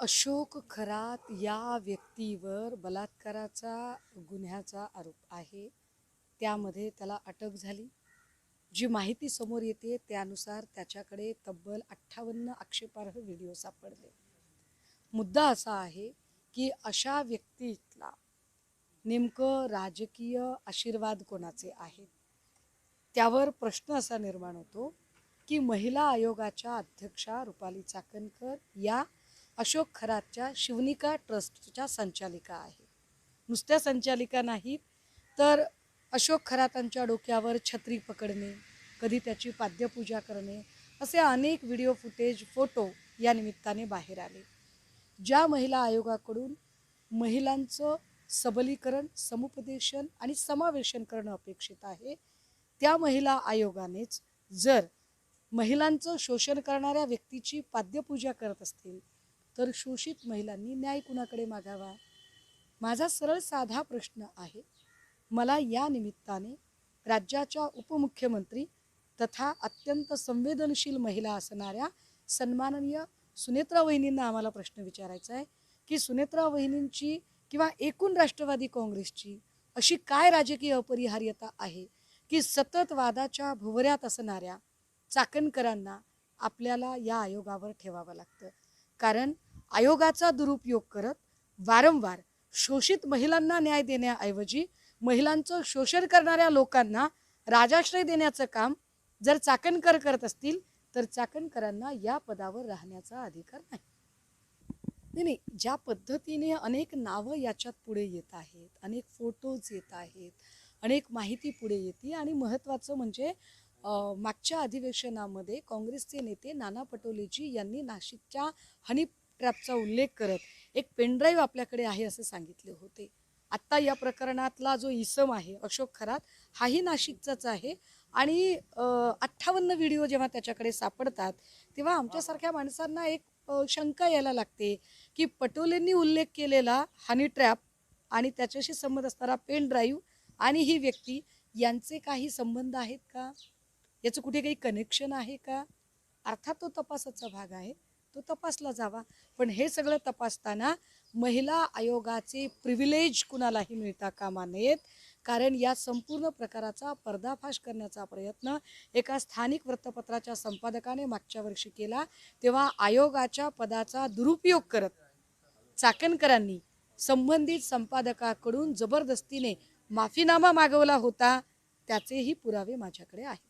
अशोक खरात या व्यक्तीवर बलात्काराचा गुन्ह्याचा आरोप आहे. त्यामध्ये त्याला अटक झाली. जी माहिती समोर येते त्यानुसार त्याच्याकडे तब्बल 58 आक्षेपार्ह व्हिडिओ सापडले. मुद्दा असा आहे की अशा व्यक्तीला नेमकं राजकीय आशीर्वाद कोणाचे आहेत, त्यावर प्रश्न असा निर्माण होतो की महिला आयोगाच्या अध्यक्षा रुपाली चाकणकर या अशोक खरातच्या शिवनिका ट्रस्टच्या संचालिका आहेत. नुसत्या संचालिका नाहीत तर अशोक खरातांच्या डोक्यावर छत्री पकडणे, कधी त्याची पाद्यपूजा करणे, असे अनेक व्हिडिओ फुटेज, फोटो या निमित्ताने बाहेर आले. ज्या महिला आयोगाकडून महिलांचं सबलीकरण, समुपदेशन आणि समावेशन करणं अपेक्षित आहे, त्या महिला आयोगानेच जर महिलांचं शोषण करणाऱ्या व्यक्तीची पाद्यपूजा करत असतील तर शोषित महिलांनी न्याय कुणाकडे मागावा? माझा सरळ साधा प्रश्न आहे. मला या निमित्ताने राज्याच्या उपमुख्यमंत्री तथा अत्यंत संवेदनशील महिला असणाऱ्या सन्माननीय सुनेत्रा वहिनींना आम्हाला प्रश्न विचारायचा आहे की सुनेत्रा वहिनींची किंवा एकूण राष्ट्रवादी काँग्रेसची अशी काय राजकीय अपरिहार्यता आहे की सतत वादाच्या भुवऱ्यात असणाऱ्या चाकणकरांना आपल्याला या आयोगावर ठेवावं लागतं? कारण आयोगाचा दुरुपयोग करत वारंवार शोषित महिलांना न्याय देण्याऐवजी महिलांचं शोषण करणाऱ्या लोकांना राजाश्रय देण्याचं काम जर चाकणकर करत असतील तर चाकणकरांना या पदावर राहण्याचा अधिकार नाही. नाही, ज्या पद्धतीने अनेक नावं याच्यात पुढे येत आहेत, अनेक फोटोज येत आहेत, अनेक माहिती पुढे येते आणि महत्त्वाचं म्हणजे मागच्या अधिवेशनामध्ये काँग्रेसचे नेते नाना पटोलेजी यांनी नाशिकच्या हनी ट्रॅपचा उल्लेख करत एक पेनड्राईव्ह आपल्याकडे आहे असं सांगितले होते. आत्ता या प्रकरणातला जो इसम आहे अशोक खरात हाही नाशिकचाच आहे आणि 58 व्हिडिओ जेव्हा त्याच्याकडे सापडतात तेव्हा आमच्यासारख्या माणसांना एक शंका यायला लागते की पटोलेंनी उल्लेख केलेला हनी ट्रॅप आणि त्याच्याशी संबंध असणारा पेन ड्राईव्ह आणि ही व्यक्ती यांचे काही संबंध आहेत का? याचं कुठे काही कनेक्शन आहे का? अर्थात तो तपासाचा भाग आहे, तो तपासला जावा. पण हे सगळं तपासताना महिला आयोगाचे प्रिव्हिलेज कुणालाही मिळता कामा नयेत. कारण या संपूर्ण प्रकाराचा पर्दाफाश करण्याचा प्रयत्न एका स्थानिक वृत्तपत्राच्या संपादकाने मागच्या वर्षी केला, तेव्हा आयोगाच्या पदाचा दुरुपयोग करत चाकणकरांनी संबंधित संपादकाकडून जबरदस्तीने माफीनामा मागवला होता. त्याचेही पुरावे माझ्याकडे आहेत.